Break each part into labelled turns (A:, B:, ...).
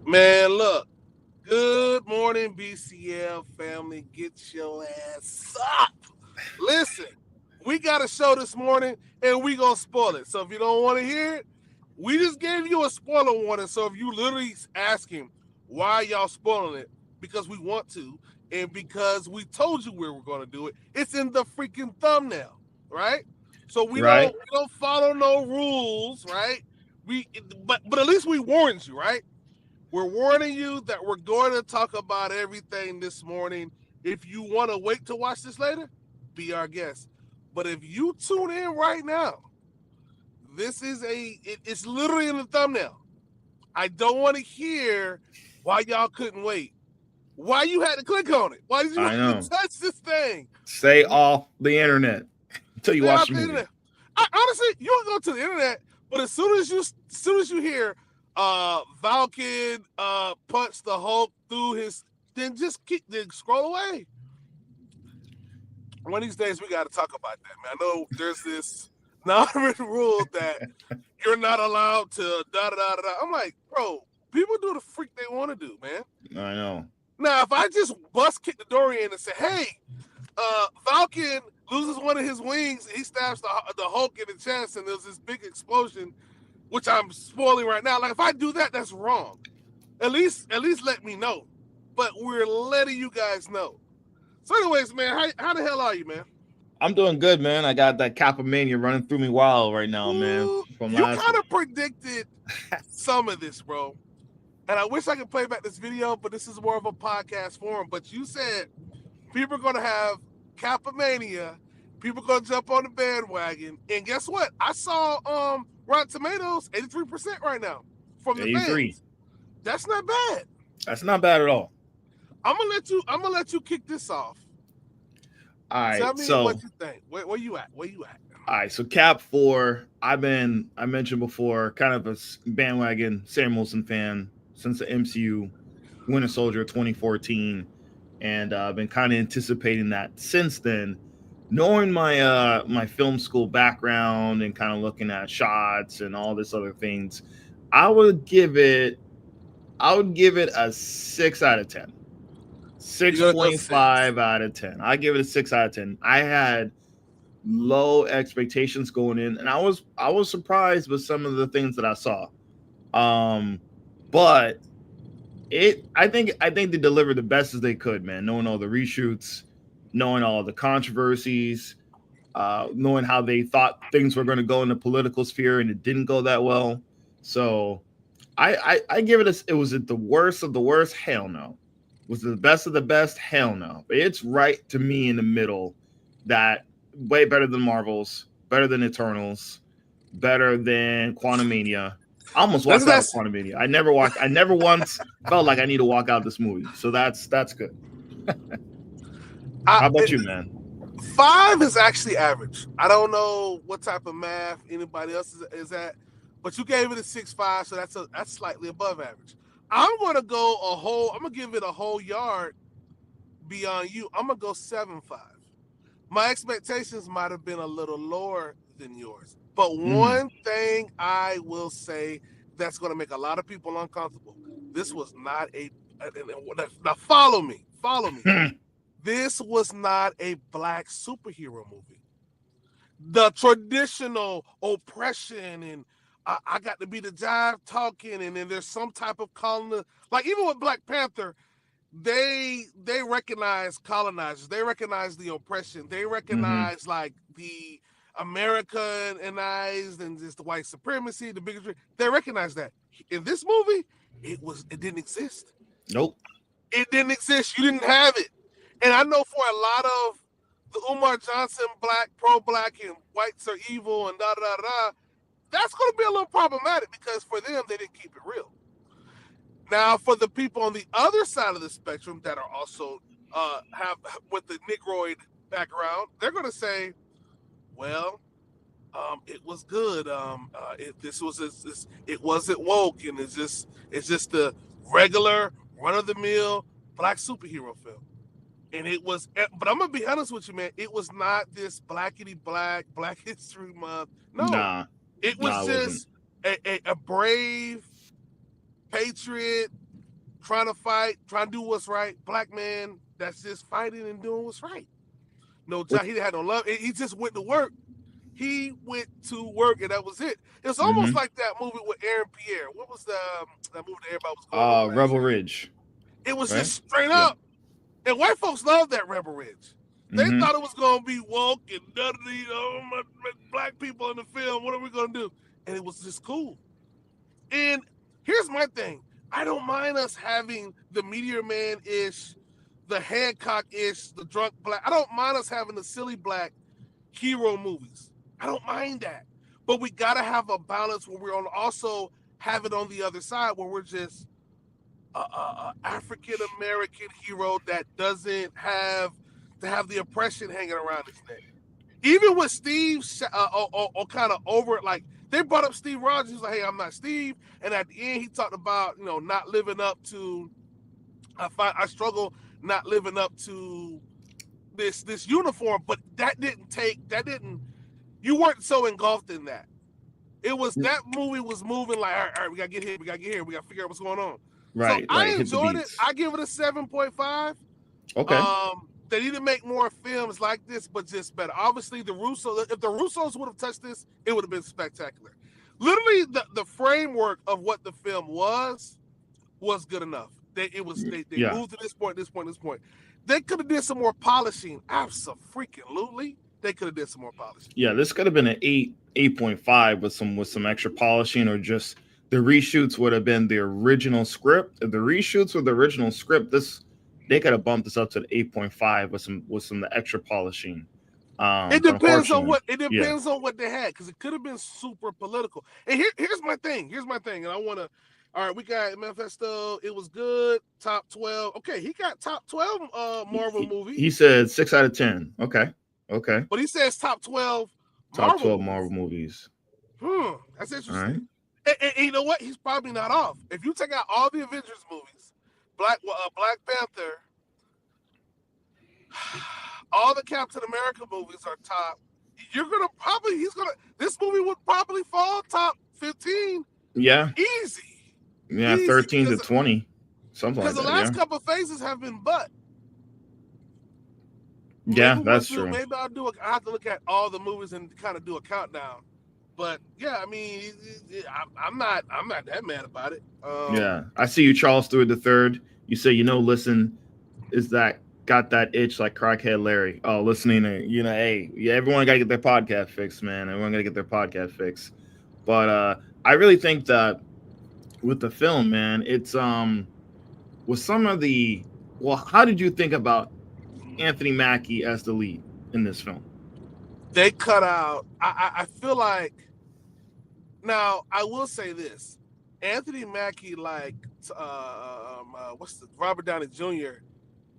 A: Man, look. Good morning, BCL family. Get your ass up. Listen, we got a show this morning and we gonna spoil it. So if you don't want to hear it, we just gave you a spoiler warning. So if you literally asking why y'all spoiling it, because we want to, and because we told you we were gonna do it, it's in the freaking thumbnail, right? So we
B: Right?
A: don't follow no rules, right? We but at least we warned you, right? We're warning you that we're going to talk about everything this morning. If you want to wait to watch this later, be our guest. But if you tune in right now, it's literally in the thumbnail. I don't want to hear why y'all couldn't wait. Why you had to click on it? Why did you
B: I
A: have to
B: know.
A: touch this thing?
B: Stay
A: We
B: off the internet until you
A: stay
B: watch
A: off
B: the
A: the
B: movie.
A: internet. Honestly, you don't go to the internet, but as soon as you hear Valken punch the Hulk through his, then scroll away. One of these days we got to talk about that, man. I know there's this non-written rule that you're not allowed to da da da da. I'm like, bro, people do the freak they want to do, man.
B: I know.
A: Now, if I just bust kick the door in and say, hey, Falcon loses one of his wings, he stabs the Hulk in the chest, and there's this big explosion, which I'm spoiling right now. Like if I do that, that's wrong. At least let me know. But we're letting you guys know. So, anyways, man, how the hell are you, man?
B: I'm doing good, man. I got that Kappa mania running through me wild right now, man.
A: Ooh,
B: From
A: you
B: last
A: kind
B: week.
A: of predicted some of this, bro. And I wish I could play back this video, but this is more of a podcast forum. But you said people are gonna have Kappa mania. People gonna jump on the bandwagon. And guess what? I saw Rotten Tomatoes 83% right now from the
B: 83.
A: fans. That's not bad.
B: That's not bad at all.
A: I'm gonna let you kick this off.
B: All
A: Tell
B: right.
A: me what
B: So,
A: you think. Where you at? Where you at?
B: all right. So, Cap 4, I mentioned before, kind of a bandwagon Sam Wilson fan since the MCU Winter Soldier 2014. And I've been kind of anticipating that since then. Knowing my film school background and kind of looking at shots and all this other things, I would give it I would give it a 6 out of 10.
A: You're gonna go 6.
B: 6.5 out of 10. I give it a 6 out of 10. I had low expectations going in, and I was surprised with some of the things that I saw. Um but I think they delivered the best as they could, man. Knowing all the reshoots, knowing all the controversies, knowing how they thought things were going to go in the political sphere and it didn't go that well. So I give it a. It was it the worst of the worst? Hell no. Was it the best of the best? Hell no. It's right to me in the middle. That way better than Marvels, better than Eternals, better than Quantumania. I almost
A: That's
B: walked out of
A: that's
B: Quantumania. I never walked. I never once felt like I need to walk out of this movie. So that's good.
A: I,
B: How about you, man?
A: 5 is actually average. I don't know what type of math anybody else is at, but you gave it a 6.5, so that's slightly above average. I'm gonna go a whole. I'm gonna give it a whole yard beyond you. I'm gonna go 7.5. My expectations might have been a little lower than yours, but
B: Mm-hmm.
A: one thing I will say that's gonna make a lot of people uncomfortable. This was not a. Now follow me. This was not a black superhero movie. The traditional oppression and I got to be the jive talking, and then there's some type of colon. Like even with Black Panther, they recognize colonizers, they recognize the oppression, they
B: Mm-hmm.
A: recognize like the Americanized and just the white supremacy, the bigotry. They recognize that. In this movie, it didn't exist.
B: Nope.
A: It didn't exist. You didn't have it. And I know for a lot of the Umar Johnson black, pro black, and whites are evil and da da da da, that's going to be a little problematic because for them, they didn't keep it real. Now, for the people on the other side of the spectrum that are also have with the Negroid background, they're going to say, well, it was good. It wasn't woke, and it's just the regular run of the mill black superhero film. And it was, but I'm gonna be honest with you, man. It was not this blackety Black History Month. No,
B: Nah.
A: it
B: Nah,
A: was
B: it wasn't.
A: just a brave patriot. trying to fight, trying to do what's right. Black man that's just fighting and doing what's right. No job. He had no love. He just went to work. He went to work, and that was it. It was almost like that movie with Aaron Pierre. What was that movie that everybody was going over?
B: Rebel Ridge.
A: It was just straight up. And white folks love that Rebel Ridge. They thought it was going to be woke and none of these my black people in the film. What are we going to do? And it was just cool. And here's my thing. I don't mind us having the Meteor Man-ish, the Hancock-ish, the drunk black. I don't mind us having the silly black hero movies. I don't mind that. But we got to have a balance where we're also have it on the other side where we're just African-American hero that doesn't have to have the oppression hanging around his neck. Even with Steve kind of over it, like they brought up Steve Rogers, he's like, hey, I'm not Steve. And at the end, he talked about, not living up to, I struggle not living up to this uniform, but you weren't so engulfed in that. It was, that movie was moving like, all right, we gotta get here, we gotta figure out what's going on.
B: Right.
A: So I enjoyed it. I give it a 7.5.
B: Okay.
A: They need to make more films like this, but just better. Obviously, if the Russos would have touched this, it would have been spectacular. Literally, the framework of what the film was good enough. They moved to this point. They could have did some more polishing. Absolutely, they could have did some more polishing.
B: Yeah, this could have been an 8.5 with some extra polishing, or just the reshoots would have been the original script. If the reshoots were the original script, they could have bumped this up to the 8.5 with some the extra polishing.
A: It depends on what they had, because it could have been super political. And here's my thing. And I want to. All right, we got Manifesto. It was good. Top 12. Okay, he got top 12 Marvel movie.
B: He said 6 out of 10. Okay.
A: But he says top 12.
B: Top 12 Marvel movies.
A: That's interesting. All right. And you know what? He's probably not off. If you take out all the Avengers movies, Black Panther, all the Captain America movies are top. This movie would probably fall top 15.
B: Yeah.
A: Easy.
B: Yeah, easy, 13 to 20. Something like that. Because
A: the last couple of phases have been butt.
B: Yeah, that's true.
A: Maybe I have to look at all the movies and kind of do a countdown. But yeah, I mean, I'm not that mad about it.
B: Yeah, I see you, Charles Stewart III. You say, listen, is that got that itch like crackhead Larry? Oh, listening to, hey, yeah, everyone got to get their podcast fixed, man. Everyone got to get their podcast fixed. But I really think that with the film, man, it's with some of the, how did you think about Anthony Mackie as the lead in this film?
A: They cut out. I feel like. Now I will say this: Anthony Mackie, like Robert Downey Jr.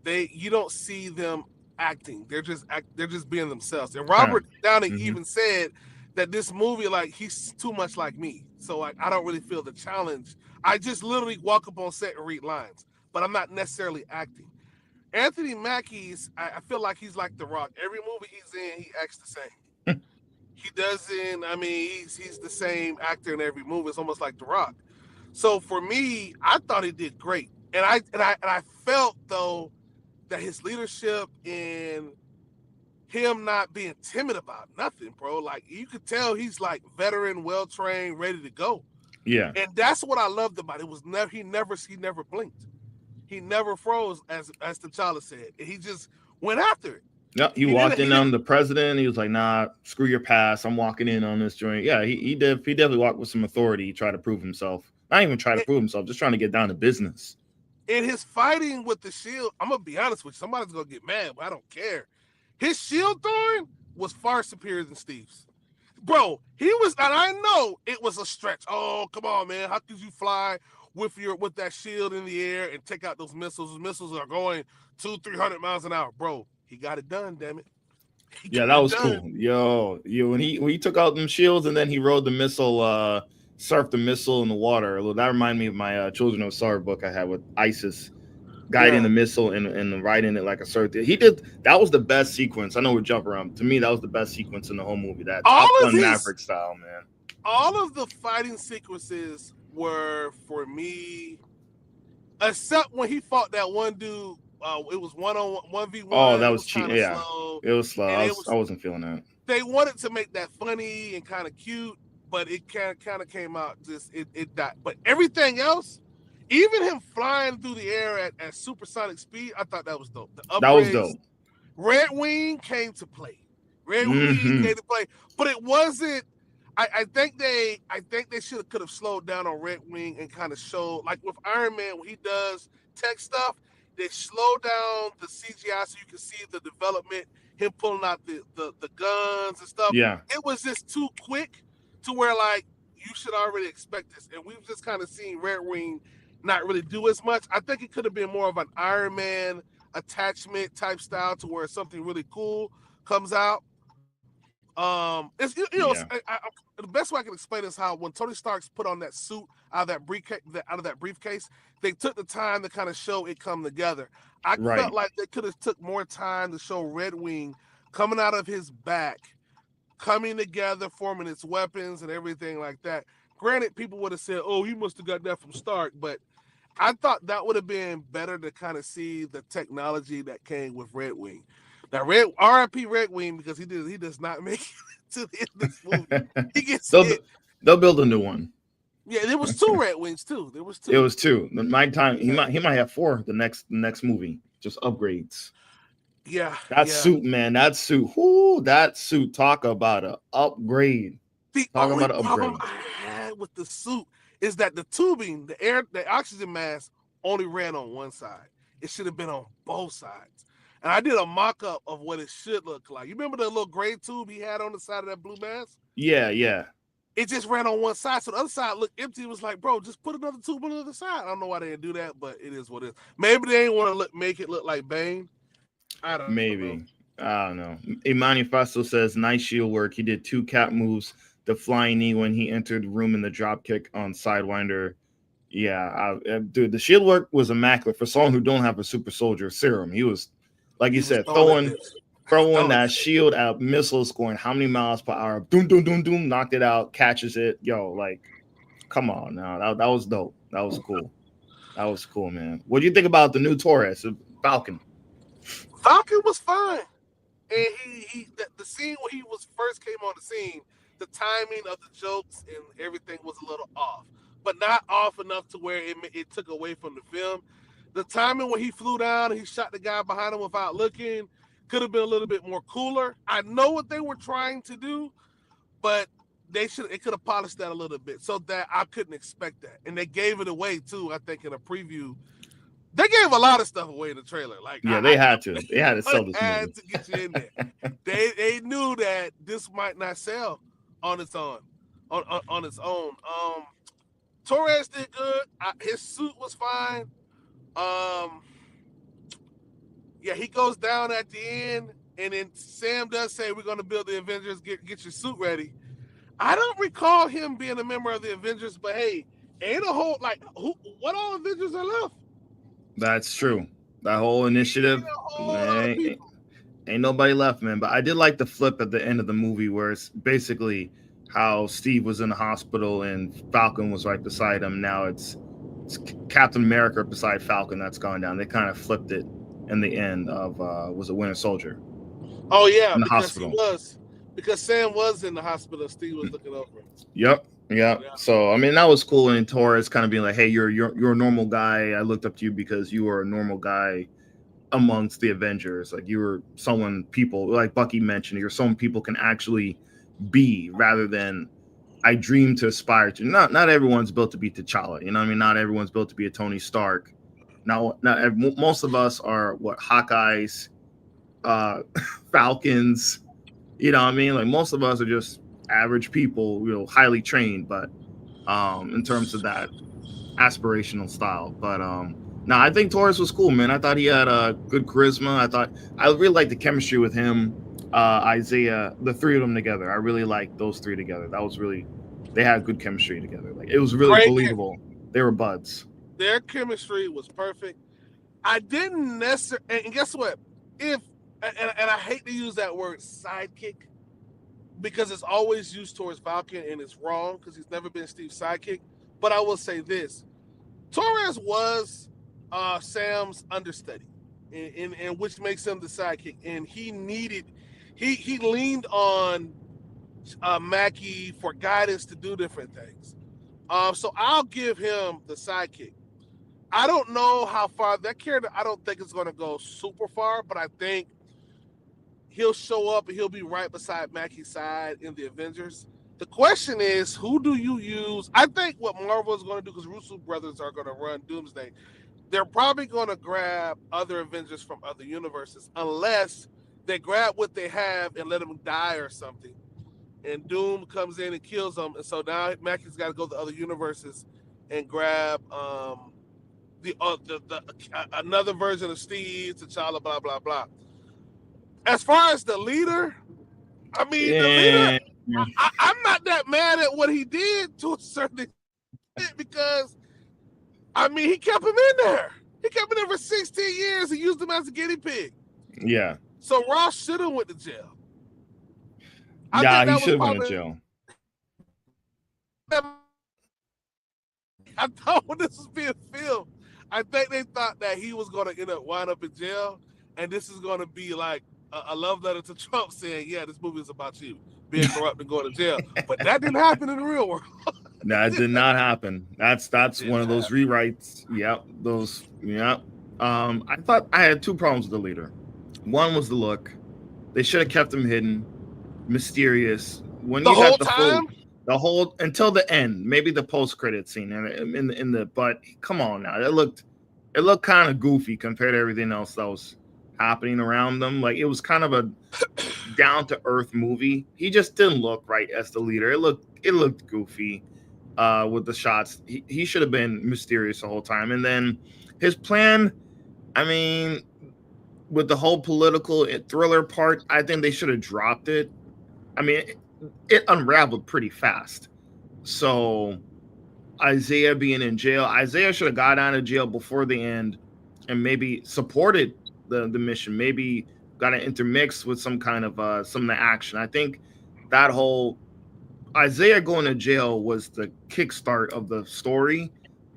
A: You don't see them acting. They're just being themselves. And Robert Downey even said that this movie, like, he's too much like me. So I don't really feel the challenge. I just literally walk up on set and read lines, but I'm not necessarily acting. Anthony Mackie's, I feel like he's like The Rock. Every movie he's in, he acts the same. He doesn't, I mean, he's the same actor in every movie. It's almost like The Rock. So for me, I thought he did great. And I felt, though, that his leadership and him not being timid about nothing, bro. Like, you could tell he's like veteran, well-trained, ready to go.
B: Yeah.
A: And that's what I loved about it. It was he never blinked. He never froze, as T'Challa said. And he just went after it.
B: Yep, he walked in on the president. He was like, nah, screw your past. I'm walking in on this joint. Yeah, he definitely walked with some authority. He tried to prove himself. Not even try to prove himself, just trying to get down to business.
A: In his fighting with the Shield, I'm going to be honest with you. Somebody's going to get mad, but I don't care. His shield throwing was far superior than Steve's. Bro, he was, and I know it was a stretch. Oh, come on, man. How could you fly with that shield in the air and take out those missiles? Those missiles are going 200-300 miles an hour. Bro, he got it done, damn it.
B: Yeah, that was cool. Yo, when he took out them shields and then he rode the missile, surfed the missile in the water. That reminded me of my Children of Sorrow book I had with ISIS, guiding the missile and riding it like a surf. That was the best sequence. I know we're jumping around. To me, that was the best sequence in the whole movie. That Top Gun Maverick style, man.
A: All of the fighting sequences were, for me, except when he fought that one dude. It was 1v1.
B: Oh, that
A: It
B: was
A: was
B: cheap.
A: kind of
B: Yeah,
A: slow,
B: it was slow.
A: and
B: I wasn't feeling that.
A: they wanted to make that funny and kind of cute, but it kind of came out just it died. But everything else, even him flying through the air at supersonic speed, I thought that was dope. The
B: That was
A: upgrades,
B: dope.
A: Red Wing came to play. Red Wing
B: Hmm.
A: came to play, but it wasn't. I think they could have slowed down on Red Wing and kind of showed, like with Iron Man when he does tech stuff, they slow down the CGI so you can see the development, him pulling out the guns and stuff.
B: Yeah,
A: It was just too quick to where like you should already expect this. And we've just kind of seen Red Wing not really do as much. I think it could have been more of an Iron Man attachment type style to where something really cool comes out. It's
B: yeah,
A: the best way I can explain is how when Tony Stark's put on that suit out of that briefcase, they took the time to kind of show it come together. I felt
B: right.
A: like they could have took more time to show Red Wing coming out of his back, coming together, forming its weapons and everything like that. Granted, people would have said, "Oh, he must have got that from Stark," but I thought that would have been better to kind of see the technology that came with Red Wing. Now, R.I.P. Red Wing because he does not make it to the end of this movie. He gets
B: they'll
A: hit.
B: they'll build a new one.
A: Yeah, there was two Red Wings too. There was
B: It
A: two.
B: was two. My time.
A: Yeah,
B: He might have four. The next movie. Just upgrades.
A: yeah,
B: That
A: yeah.
B: suit, man. That suit. Whoo, that suit. Talk about a upgrade.
A: The
B: Talk
A: only
B: about an
A: problem
B: upgrade.
A: I had with the suit is that the tubing, the oxygen mask only ran on one side. It should have been on both sides. And I did a mock-up of what it should look like. You remember the little gray tube he had on the side of that blue mask?
B: Yeah, yeah.
A: It just ran on one side, so the other side looked empty. It was like, bro, just put another tube on the other side. I don't know why they didn't do that, but it is what it is. Maybe they didn't want to make it look like Bane. I don't know.
B: Maybe. I don't know. Imani Fasto says nice shield work. He did two cap moves. The flying knee when he entered the room and the drop kick on Sidewinder. Yeah, dude, the shield work was immaculate for someone who don't have a super soldier serum. He was, like you
A: He was
B: said,
A: throwing that
B: throwing
A: bitch.
B: that shield out, missiles going how many miles per hour? Doom, doom, doom, doom, knocked it out, catches it. Yo, like, come on now. That was dope. That was cool. That was cool, man. What do you think about the new Torres, Falcon?
A: Falcon was fine. And the scene when he was first came on the scene, the timing of the jokes and everything was a little off, but not off enough to where it took away from the film. The timing when he flew down and he shot the guy behind him without looking could have been a little bit more cooler. I know what they were trying to do, but it could have polished that a little bit so that I couldn't expect that. And they gave it away too, I think, in a preview. They gave a lot of stuff away in the trailer. Like
B: Yeah, they had to. They had to sell this
A: had
B: movie.
A: to get you in there. They knew that this might not sell on its own. On its own. Torres did good. His suit was fine. Yeah, he goes down at the end, and then Sam does say, "We're going to build the Avengers. Get your suit ready." I don't recall him being a member of the Avengers, but hey, ain't a whole like what all Avengers are left?
B: That's true. That whole initiative,
A: Ain't a whole lot of
B: man,
A: people.
B: ain't nobody left, man. But I did like the flip at the end of the movie where it's basically how Steve was in the hospital and Falcon was right beside him. Now it's Captain America beside Falcon that's gone down. They kind of flipped it in the end of was a Winter Soldier
A: Oh yeah,
B: in the
A: because
B: hospital.
A: because Sam was in the hospital. Steve was looking over him.
B: Yep. Yeah.
A: Yeah.
B: So I mean that was cool, and Torres kind of being like, "Hey, you're a normal guy. I looked up to you because you were a normal guy amongst the Avengers. Like you were someone people like Bucky mentioned. You're someone people can actually be rather than I dream to aspire to. Not everyone's built to be T'Challa. You know what I mean? Not everyone's built to be a Tony Stark. Most of us are what Hawkeyes, Falcons. You know what I mean? Like most of us are just average people, highly trained, but in terms of that aspirational style. But no, I think Torres was cool, man. I thought he had a good charisma. I really liked the chemistry with him, Isaiah, the three of them together. I really liked those three together. They had good chemistry together. Like it was really
A: Great.
B: believable. They were buds.
A: Their chemistry was perfect. I didn't necessarily, and guess what? And I hate to use that word sidekick because it's always used towards Falcon and it's wrong because he's never been Steve's sidekick. But I will say this: Torres was Sam's understudy, and which makes him the sidekick. And he leaned on Mackie for guidance to do different things. So I'll give him the sidekick. I don't know how far that character. I don't think it's going to go super far, but I think he'll show up and he'll be right beside Mackie's side in the Avengers. The question is, who do you use? I think what Marvel is going to do, because Russo brothers are going to run Doomsday, they're probably going to grab other Avengers from other universes, unless they grab what they have and let them die or something. And Doom comes in and kills them, and so now Mackie's got to go to other universes and grab the another version of Steve, T'Challa, blah blah blah. As far as the leader, I mean, the leader, I'm not that mad at what he did to a certain extent, because I mean, he kept him in there. He kept him in there for 16 years and used him as a guinea pig.
B: Yeah.
A: So Ross should have went to jail.
B: Yeah, he should have went to jail.
A: I thought when this was being filmed, I think they thought that he was going to end up wind up in jail, and this is going to be like a love letter to Trump saying, "Yeah, this movie is about you being corrupt and going to jail." But that didn't happen in the real world.
B: That did not happen. That's one of those rewrites. Yep, those. Yep. I thought I had two problems with the leader. One was the look. They should have kept him hidden, mysterious. When
A: the
B: you
A: whole
B: got
A: time.
B: The whole until the end, maybe the post-credit scene, and in the but come on now, it looked kind of goofy compared to everything else that was happening around them. Like, it was kind of a down to earth movie. He just didn't look right as the leader. It looked goofy with the shots. He should have been mysterious the whole time. And then his plan, I mean, with the whole political thriller part, I think they should have dropped it. I mean, it unraveled pretty fast. So Isaiah being in jail, Isaiah should have got out of jail before the end and maybe supported the mission, maybe got to intermix with some kind of some of the action. I think that whole Isaiah going to jail was the kickstart of the story,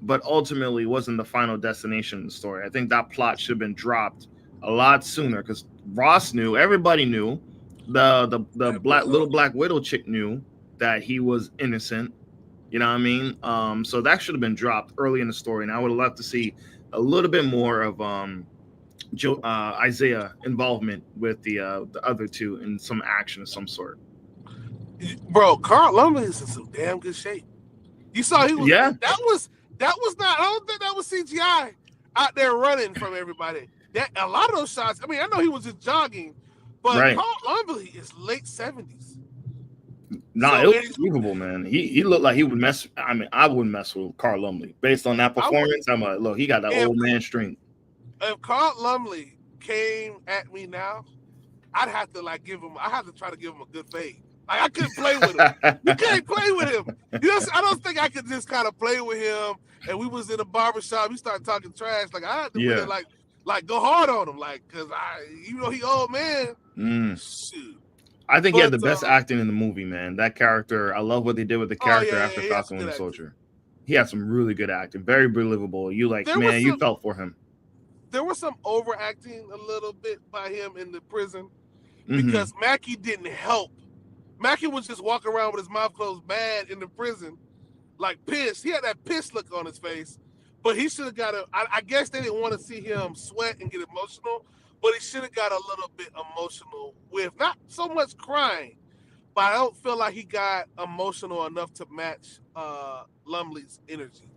B: but ultimately wasn't the final destination of the story. I think that plot should have been dropped a lot sooner, because Ross knew, everybody knew, the little Black Widow chick knew that he was innocent. You know what I mean? So that should have been dropped early in the story, and I would have loved to see a little bit more of Isaiah involvement with the other two in some action of some sort.
A: Bro, Carl Lumbly is in some damn good shape. You saw he was.
B: Yeah.
A: That was not. I don't think that was CGI out there running from everybody. That a lot of those shots. I mean, I know he was just jogging, but
B: right.
A: Carl Lumbly is late 70s.
B: Nah, so, it was believable, man. He looked like he would mess. I mean, I wouldn't mess with Carl Lumbly based on that performance. I'm like, look, he got that old man strength.
A: If Carl Lumbly came at me now, I'd have to give him. I have to try to give him a good fade. Like, I couldn't play with him. You can't play with him. I don't think I could just kind of play with him. And we was in a barbershop. We started talking trash. Like, I had to really go hard on him. Like, because he old man. Shoot.
B: I think he had the best acting in the movie, man. That character, I love what they did with the character after Falcon and the Soldier. He had some really good acting, very believable. You you felt for him.
A: There was some overacting a little bit by him in the prison because Mackie didn't help. Mackie was just walking around with his mouth closed, mad in the prison, like pissed. He had that pissed look on his face, but he should have got I guess they didn't want to see him sweat and get emotional, but he should have got a little bit emotional with not so much crying, but I don't feel like he got emotional enough to match Lumbly's energy.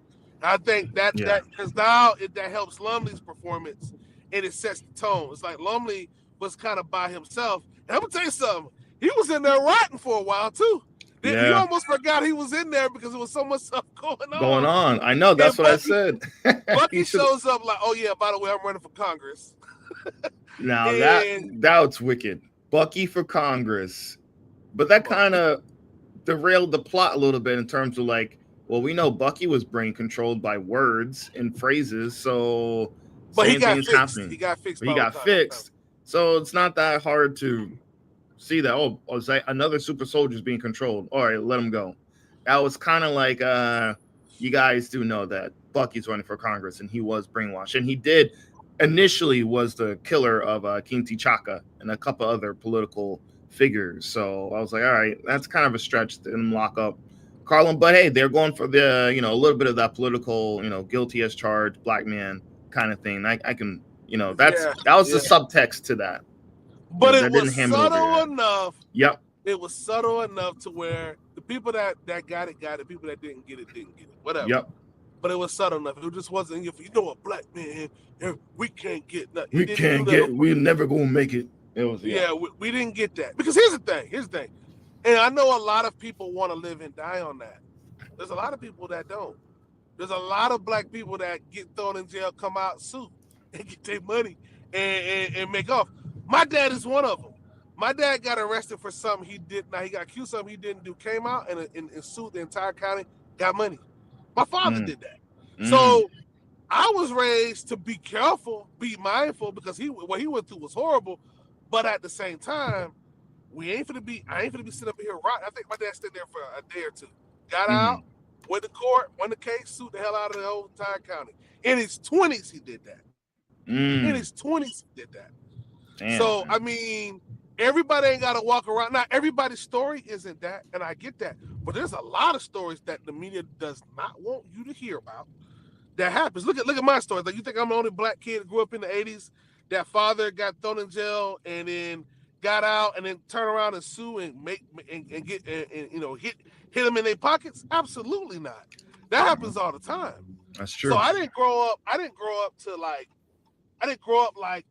A: I think that because now that helps Lumbly's performance and it sets the tone. It's like Lumbly was kind of by himself. And I'm gonna tell you something. He was in there rotting for a while too. Yeah. You almost forgot he was in there because there was so much stuff going on.
B: I know. That's what I said.
A: Bucky shows up like, oh yeah, by the way, I'm running for Congress.
B: Now that's wicked. Bucky for Congress. But that kind of derailed the plot a little bit in terms of like, well, we know Bucky was brain controlled by words and phrases, so
A: but he got fixed. He got fixed.
B: So it's not that hard to see that, is that another super soldier is being controlled. All right, let him go. That was kind of like, you guys do know that Bucky's running for Congress, and he was brainwashed, and he did initially was the killer of King T'Chaka and a couple other political figures. So I was like, all right, that's kind of a stretch to lock up Carlin, but hey, they're going for the a little bit of that political, guilty as charged, black man kind of thing. I can, that was the subtext to that.
A: But it was subtle enough.
B: Yep.
A: It was subtle enough to where the people that got it, people that didn't get it, whatever.
B: Yep.
A: But it was subtle enough. It just wasn't, if a black man, we can't get nothing.
B: We can't get, we're never going to make it. It was,
A: we didn't get that. Because here's the thing. And I know a lot of people want to live and die on that. There's a lot of people that don't. There's a lot of black people that get thrown in jail, come out, sue, and get their money and make off. My dad is one of them. My dad got arrested for something he did. Now he got accused of something he didn't do. Came out and sued the entire county. Got money. My father did that. So I was raised to be careful, be mindful, because what he went through was horrible. But at the same time, I ain't gonna be sitting up here right. I think my dad stayed there for a day or two. Got out, went to court, won the case, sued the hell out of the whole entire county. In his 20s, he did that. In his 20s, he did that. Damn, so, man. I mean, everybody ain't got to walk around. Now, everybody's story isn't that, and I get that. But there's a lot of stories that the media does not want you to hear about that happens. Look at my story. Like, you think I'm the only black kid that grew up in the 80s? That father got thrown in jail and then got out and then turn around and sue and hit them in their pockets? Absolutely not. That happens all the time.
B: That's true.
A: So I didn't grow up like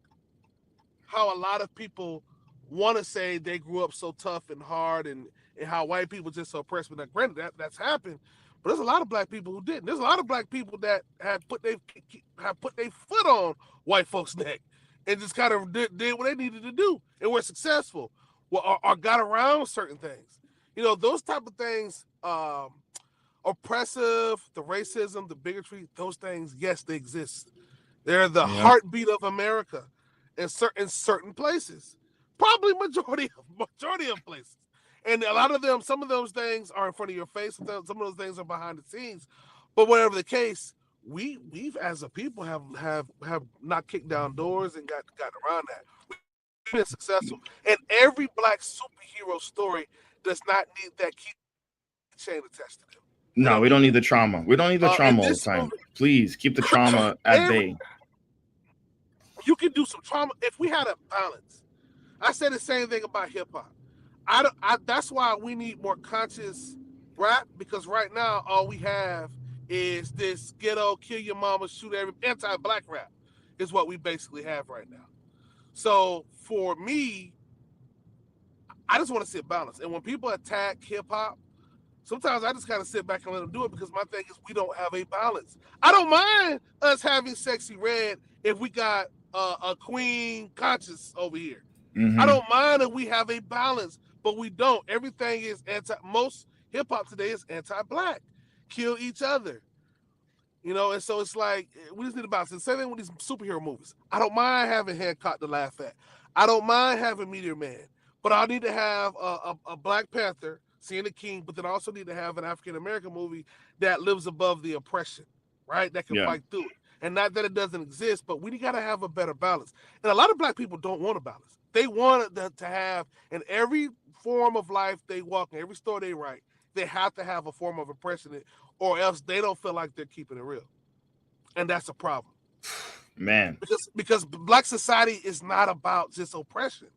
A: how a lot of people want to say they grew up so tough and hard and how white people just so oppressed. But granted, that's happened. But there's a lot of black people who didn't. There's a lot of black people that have put their foot on white folks' neck and just kind of did what they needed to do and were successful, or got around certain things. Those type of things, oppressive, the racism, the bigotry, those things, yes, they exist. They're the heartbeat of America in certain places, probably majority of places. And a lot of them, some of those things are in front of your face. Some of those things are behind the scenes. But whatever the case, we've as a people have not kicked down doors and got around that. We've been successful. And every black superhero story does not need that key chain attached to them.
B: No, we don't need the trauma. We don't need the trauma all the time. Please keep the trauma at bay.
A: You can do some trauma if we had a balance. I said the same thing about hip hop. That's why we need more conscious rap, because right now all we have is this ghetto, kill your mama, shoot every anti-black rap is what we basically have right now. So for me, I just want to see a balance. And when people attack hip hop, sometimes I just kind of sit back and let them do it, because my thing is we don't have a balance. I don't mind us having Sexy Red if we got a Queen Conscious over here. I don't mind if we have a balance, but we don't. Everything is most hip hop today is anti-black. Kill each other. And so it's like, we just need a balance. The same thing with these superhero movies. I don't mind having Hancock to laugh at. I don't mind having Meteor Man. But I need to have a Black Panther, seeing the king, but then I also need to have an African-American movie that lives above the oppression, right? That can fight through it. And not that it doesn't exist, but we got to have a better balance. And a lot of black people don't want a balance. They want to have, in every form of life they walk in, every story they write, they have to have a form of oppression, or else they don't feel like they're keeping it real. And that's a problem.
B: Man.
A: Because black society is not about just oppression.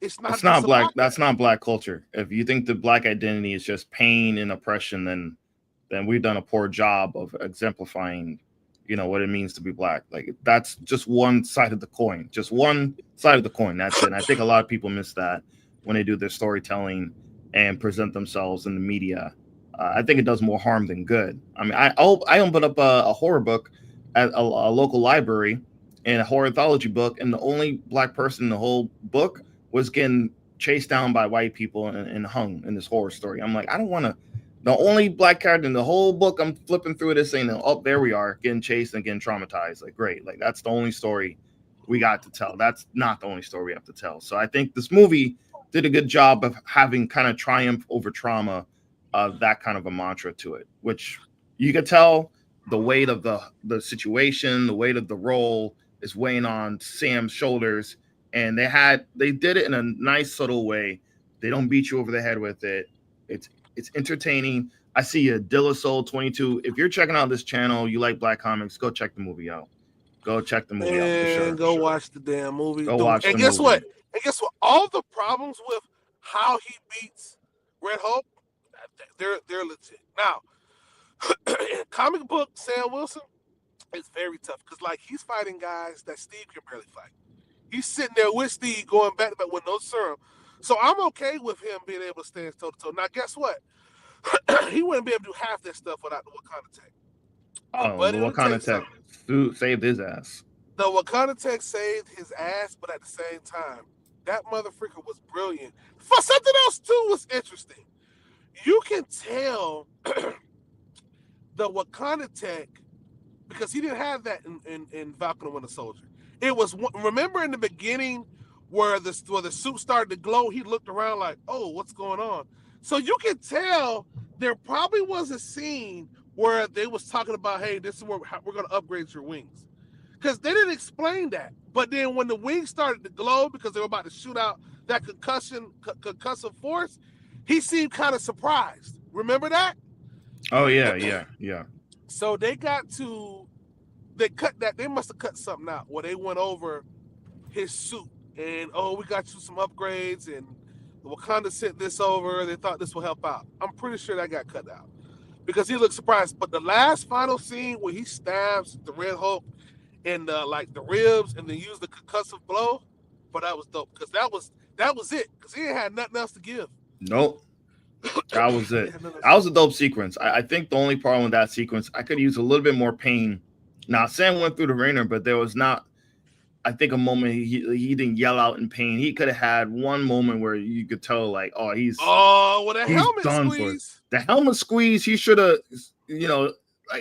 A: It's not
B: black. That's not black culture. If you think the black identity is just pain and oppression, then we've done a poor job of exemplifying, what it means to be black. Like, that's just one side of the coin. Just one side of the coin. That's it. And I think a lot of people miss that when they do their storytelling and present themselves in the media. I think it does more harm than good. I mean, I opened up a horror book at a local library, and a horror anthology book, and the only black person in the whole book was getting chased down by white people and hung in this horror story. I'm like, I don't want to. The only black character in the whole book, I'm flipping through this saying, oh, there we are, getting chased and getting traumatized. Like, great. Like, that's the only story we got to tell. That's not the only story we have to tell. So I think this movie did a good job of having kind of triumph over trauma, that kind of a mantra to it, which you could tell the weight of the situation, the weight of the role is weighing on Sam's shoulders, and they did it in a nice subtle way. They don't beat you over the head with it. It's entertaining. I see a Dillasoul 22. If you're checking out this channel, you like Black comics, go check the movie out. Go check the movie out for sure.
A: Go watch the damn movie.
B: Go watch
A: and
B: the
A: guess
B: movie.
A: what? And guess what? All the problems with how he beats Red Hulk, they're legit. Now, in comic book Sam Wilson, it's very tough because like he's fighting guys that Steve can barely fight. He's sitting there with Steve going back to back with no serum. So I'm okay with him being able to stand toe to toe. Now, guess what? He wouldn't be able to do half that stuff without the Wakanda tech.
B: Oh, the Wakanda tech saved his ass.
A: The Wakanda tech saved his ass, but at the same time, that motherfucker was brilliant. For something else too was interesting. You can tell the Wakanda tech because he didn't have that in Falcon and Winter Soldier. It was, remember in the beginning where the suit started to glow, he looked around like, oh, what's going on? So you can tell there probably was a scene where they was talking about, hey, this is where we're going to upgrade your wings. Because they didn't explain that. But then when the wings started to glow because they were about to shoot out that concussive force, he seemed kind of surprised. Remember that?
B: Oh, yeah.
A: So they cut that. They must have cut something out where they went over his suit and, oh, we got you some upgrades and Wakanda sent this over. They thought this will help out. I'm pretty sure that got cut out because he looked surprised. But the last final scene where he stabs the Red Hulk in the ribs and then used the concussive blow, but that was dope because that was it because he ain't had nothing else to give.
B: Nope. That was it. That was a dope sequence. I think the only problem with that sequence, I could use a little bit more pain. Now, Sam went through the ringer, but there was not, I think, a moment he didn't yell out in pain. He could have had one moment where you could tell, like, oh,
A: that helmet squeeze.
B: The helmet squeeze, he should have, like,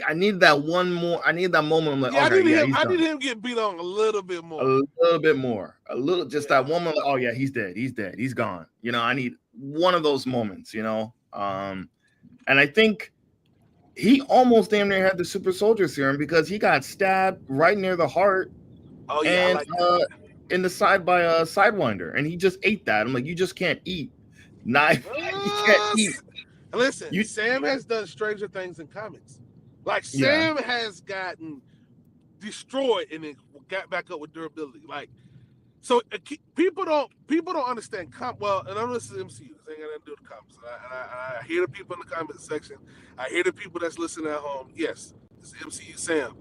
B: I need that one more. I need that moment. I'm like,
A: yeah, okay, I need him get beat on a little bit more. That one moment. Like, oh yeah, he's dead. He's gone. I need one of those moments. And I think he almost damn near had the super soldier serum because he got stabbed right near the heart. Oh yeah,
B: and in the side by a Sidewinder, and he just ate that. I'm like, you just can't eat. You can't eat.
A: Listen, Sam has done stranger things in comics. Like Sam has gotten destroyed and then got back up with durability. Like, so people don't understand. Well, and I know this is MCU. This ain't got nothing to do with the comics. I hear the people in the comment section. I hear the people that's listening at home. Yes, it's MCU Sam.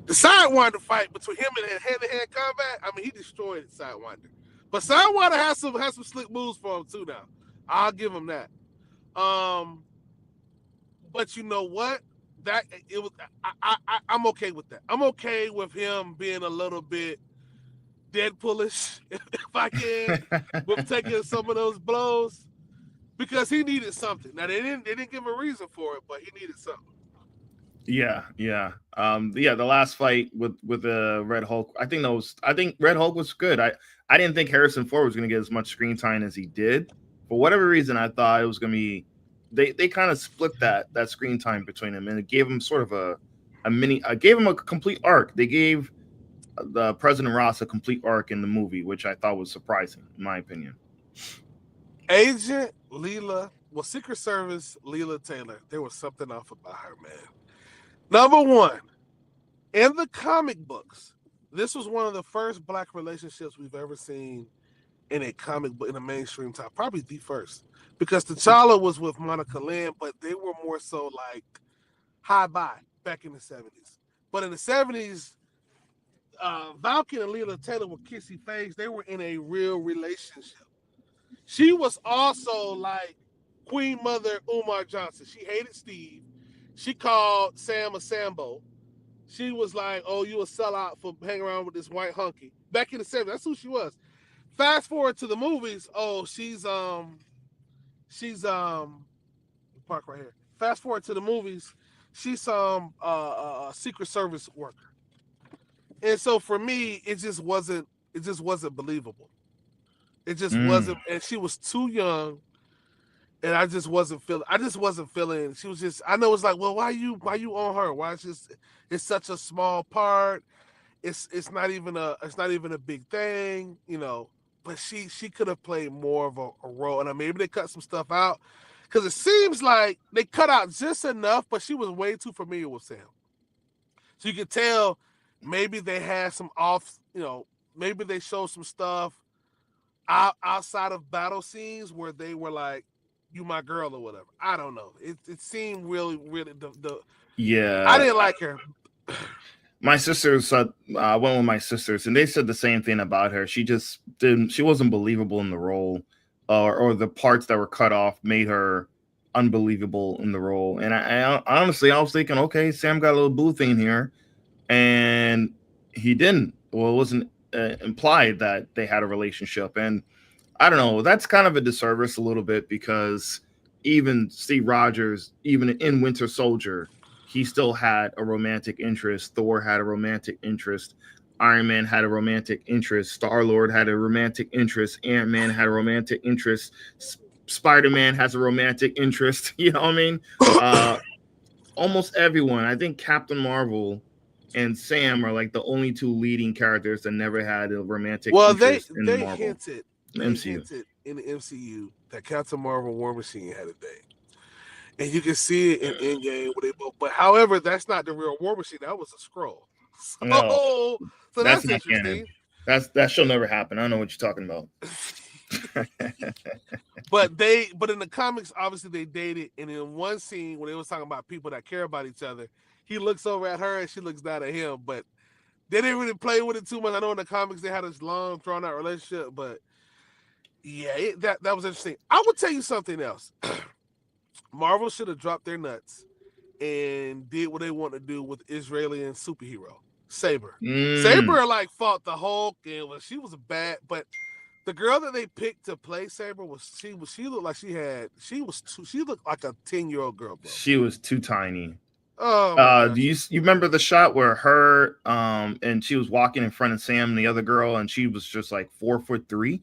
A: The Sidewinder fight between him and hand-to-hand combat. I mean, he destroyed Sidewinder. But Sidewinder has some slick moves for him too. Now, I'll give him that. But you know what? I'm okay with that. I'm okay with him being a little bit Deadpoolish, if I can, with taking some of those blows because he needed something. Now they didn't give him a reason for it, but he needed something.
B: Yeah. The last fight with Red Hulk, I think Red Hulk was good. I didn't think Harrison Ford was going to get as much screen time as he did. For whatever reason, I thought it was going to be. They kind of split that screen time between them, and it gave him sort of gave him a complete arc. They gave the President Ross a complete arc in the movie, which I thought was surprising, in my opinion.
A: Agent Leela, Secret Service Leela Taylor, there was something off about her, man. Number one, in the comic books, this was one of the first Black relationships we've ever seen in a comic book, in a mainstream time, probably the first. Because T'Challa was with Monica Lynn, but they were more so like high-bye back in the 70s. But in the 70s, Falcon and Leela Taylor were kissy face. They were in a real relationship. She was also like Queen Mother Umar Johnson. She hated Steve. She called Sam a Sambo. She was like, oh, you a sellout for hanging around with this white hunky. Back in the 70s, that's who she was. Fast forward to the movies. Oh, she's park right here. Fast forward to the movies. She's a Secret Service worker. And so for me, it just wasn't believable. It just wasn't, and she was too young. and I just wasn't feeling. She was just. I know it's like, well, why you on her? Why it's such a small part. It's not even a big thing, you know. But she could have played more of a role, and maybe they cut some stuff out because it seems like they cut out just enough, but she was way too familiar with Sam. So you could tell maybe they had some off, you know, maybe they showed some stuff outside of battle scenes where they were like, "You my girl" or whatever. I don't know. It seemed really the
B: Yeah,
A: I didn't like her.
B: my sisters went with my sisters, and they said the same thing about her. She just didn't. She wasn't believable in the role, or the parts that were cut off made her unbelievable in the role. And I honestly, I was thinking, okay, Sam got a little boo thing here, and he didn't. Well, it wasn't implied that they had a relationship, and I don't know. That's kind of a disservice a little bit because even Steve Rogers, even in Winter Soldier, he still had a romantic interest. Thor had a romantic interest. Iron Man had a romantic interest. Star-Lord had a romantic interest. Ant-Man had a romantic interest. Spider-Man has a romantic interest. You know what I mean? Almost everyone. I think Captain Marvel and Sam are like the only two leading characters that never had a romantic interest in the Marvel.
A: Hinted in the MCU that Captain Marvel War Machine had a date. And you can see it in Endgame where they both. But however, that's not the real War Machine. That was a scroll. So that's interesting.
B: Canon. That shall never happen. I don't know what you're talking about.
A: but in the comics, obviously they dated, and in one scene where they was talking about people that care about each other, he looks over at her and she looks down at him. But they didn't really play with it too much. I know in the comics they had this long, drawn out relationship, but yeah, that was interesting. I would tell you something else. Marvel should have dropped their nuts and did what they want to do with Israeli superhero Saber. Saber like fought the Hulk and she was a bad, but the girl that they picked to play Saber she looked like she looked like a 10-year-old girl, bro.
B: She was too tiny.
A: Oh,
B: do you remember the shot where her and she was walking in front of Sam and the other girl and she was just like 4'3"?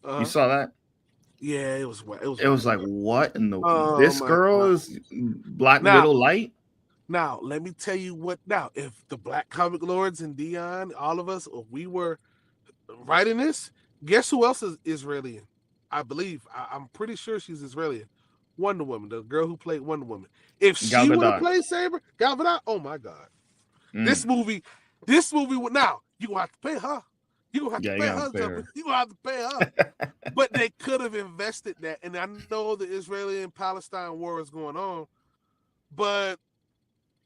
B: You saw that?
A: Yeah, it was.
B: It was like, what in the? This girl is Black Widow light.
A: Now, let me tell you what. Now, if the Black Comic Lords and Dion, all of us, if we were writing this, guess who else is Israeli? I believe. I'm pretty sure she's Israeli. Wonder Woman, the girl who played Wonder Woman. If she would have played Saber, Gal Gadot, oh my God, this movie would now you gonna have to pay her. You gonna have to pay her. But they could have invested that. And I know the Israeli and Palestine war is going on, and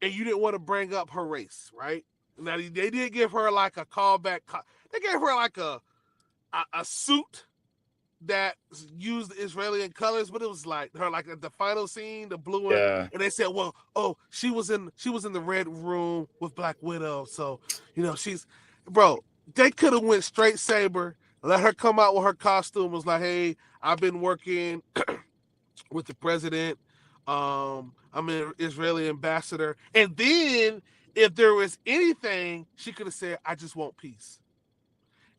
A: you didn't want to bring up her race, right? Now they did give her like a callback. They gave her like a suit that used the Israeli colors, but it was like her like at the final scene, the blue one. Yeah. And they said, well, she was in the red room with Black Widow, so you know bro. They could have went straight Saber, let her come out with her costume. Was like, hey, I've been working with the president. I'm an Israeli ambassador. And then if there was anything, she could have said, I just want peace.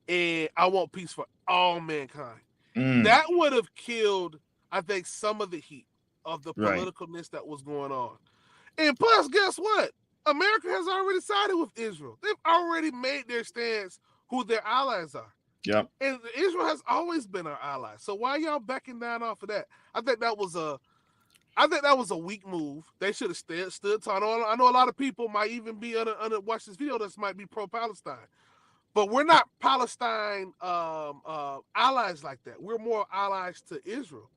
A: And I want peace for all mankind. That would have killed, I think, some of the heat of the politicalness that was going on. And plus, guess what? America has already sided with Israel. They've already made their stance who their allies are.
B: Yeah.
A: And Israel has always been our ally. So why y'all backing down off of that? I think that was a weak move. They should have stood tall. I know a lot of people might even be watch this video that might be pro-Palestine. But we're not Palestine allies like that. We're more allies to Israel.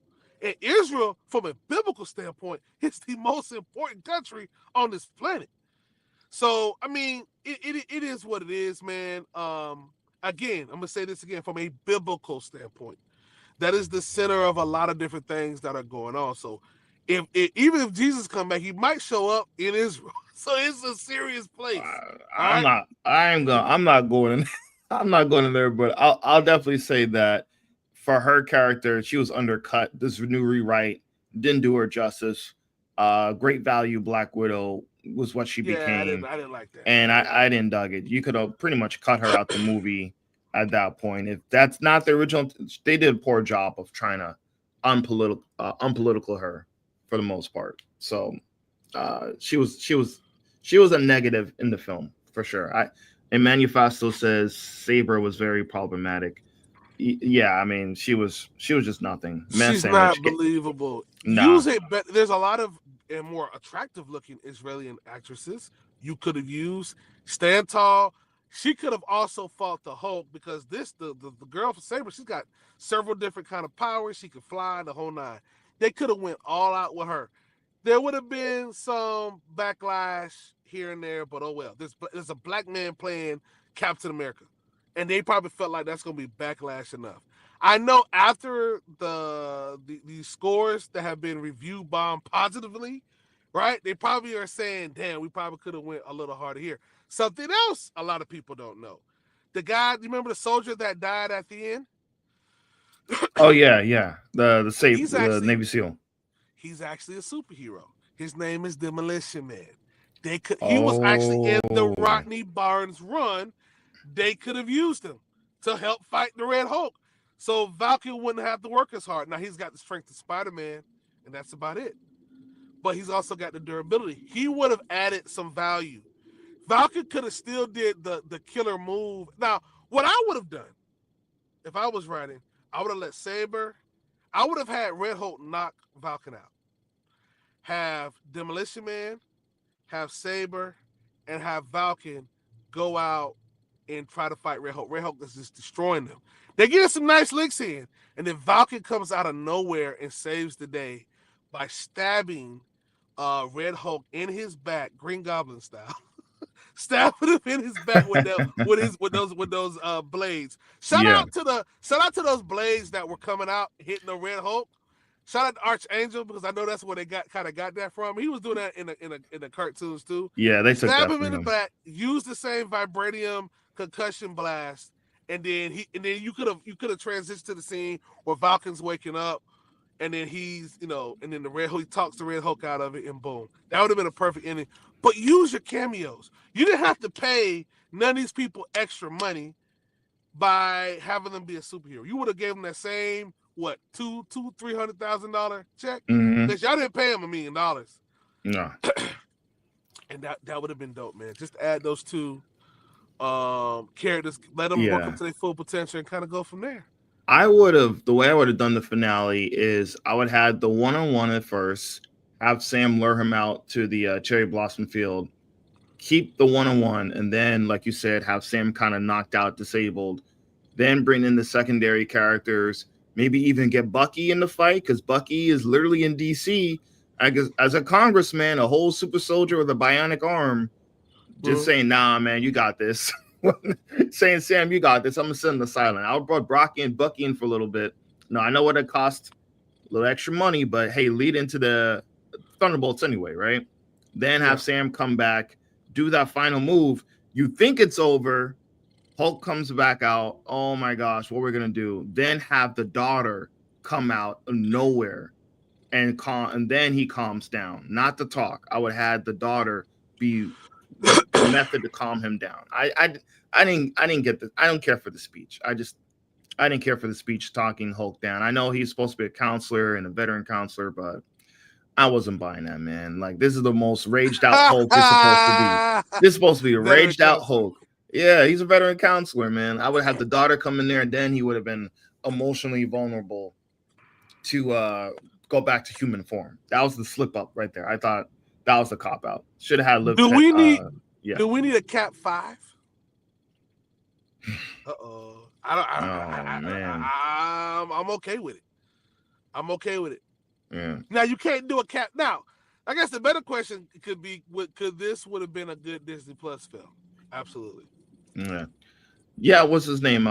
A: And Israel, from a biblical standpoint, is the most important country on this planet. So, I mean, it is what it is, man. Again, I'm going to say this again, from a biblical standpoint. That is the center of a lot of different things that are going on. So, even if Jesus come back, he might show up in Israel. So, it's a serious place.
B: I'm not going in there, but I'll definitely say that for her character, she was undercut. This new rewrite didn't do her justice. Great value Black Widow was what she became.
A: I didn't like that.
B: And I didn't dug it. You could have pretty much cut her out the movie at that point. If that's not the original, they did a poor job of trying to unpolitical her for the most part. So she was a negative in the film for sure. And Manifesto says Saber was very problematic. Yeah, I mean she was just nothing. Man
A: She's
B: sandwich.
A: not believable.
B: Nah.
A: Use it, but there's a lot of and more attractive looking Israeli actresses you could have used. Stand tall. She could have also fought the Hulk because the girl for Saber, she's got several different kind of powers. She could fly the whole nine. They could have went all out with her. There would have been some backlash here and there, but oh well. There's a black man playing Captain America, and they probably felt like that's going to be backlash enough. I know after the scores that have been reviewed bomb positively, right? They probably are saying, "Damn, we probably could have went a little harder here." Something else a lot of people don't know. The guy, you remember the soldier that died at the end?
B: Oh yeah. The Navy SEAL.
A: He's actually a superhero. His name is Demolition Man. He was actually in the
B: Oh.
A: Rodney Barnes run. They could have used him to help fight the Red Hulk. So Valkyrie wouldn't have to work as hard. Now he's got the strength of Spider-Man, and that's about it. But he's also got the durability. He would have added some value. Valkyrie could have still did the killer move. Now, what I would have done if I was writing, I would have let Saber. I would have had Red Hulk knock Valkyrie out. Have Demolition Man, have Saber, and have Valkyrie go out and try to fight Red Hulk. Red Hulk is just destroying them. They get some nice licks in, and then Valkyrie comes out of nowhere and saves the day by stabbing Red Hulk in his back, Green Goblin style. Stabbing him in his back with those blades. Shout out to those blades that were coming out hitting the Red Hulk. Shout out to Archangel because I know that's where they got that from. He was doing that in the cartoons too.
B: Yeah, they took
A: Stab
B: that
A: him in
B: from
A: the back, use the same vibranium concussion blast, and then you could have transitioned to the scene where Valkyrie's waking up, and then and then the Red Hulk, he talks the Red Hulk out of it, and boom, that would have been a perfect ending. But use your cameos. You didn't have to pay none of these people extra money by having them be a superhero. You would have gave them that same $300,000 check because y'all didn't pay them $1 million.
B: No.
A: And that would have been dope, man. Just add those two characters, let them work up to their full potential, and kind of go from there.
B: The way I would have done the finale is I would have the one-on-one at first, have Sam lure him out to the Cherry Blossom Field, keep the one-on-one, and then, like you said, have Sam kind of knocked out, disabled, then bring in the secondary characters, maybe even get Bucky in the fight, because Bucky is literally in DC as a congressman, a whole super soldier with a bionic arm, just saying, nah, man, you got this. Saying, Sam, you got this. I'm going to send him to silent. I brought Bucky in for a little bit. No, I know what it cost, a little extra money, but hey, lead into the Thunderbolts anyway, right? Then have Sam come back, do that final move. You think it's over. Hulk comes back out. Oh my gosh, what we're going to do? Then have the daughter come out of nowhere and then he calms down. Not to talk. I would have the daughter be the method to calm him down. I didn't get this. I don't care for the speech. I didn't care for the speech talking Hulk down. I know he's supposed to be a counselor and a veteran counselor, but I wasn't buying that, man. Like, this is the most raged out Hulk this supposed to be. This is supposed to be a raged out Hulk. Yeah, he's a veteran counselor, man. I would have the daughter come in there, and then he would have been emotionally vulnerable to go back to human form. That was the slip up right there. I thought that was the cop out. Should have had Liv.
A: Do we need a Cap 5? Uh-oh. I'm okay with it. I'm okay with it.
B: Yeah.
A: Now you can't do a Cap. Now, I guess the better question could be: could this would have been a good Disney Plus film? Absolutely.
B: Yeah. Yeah. What's his name?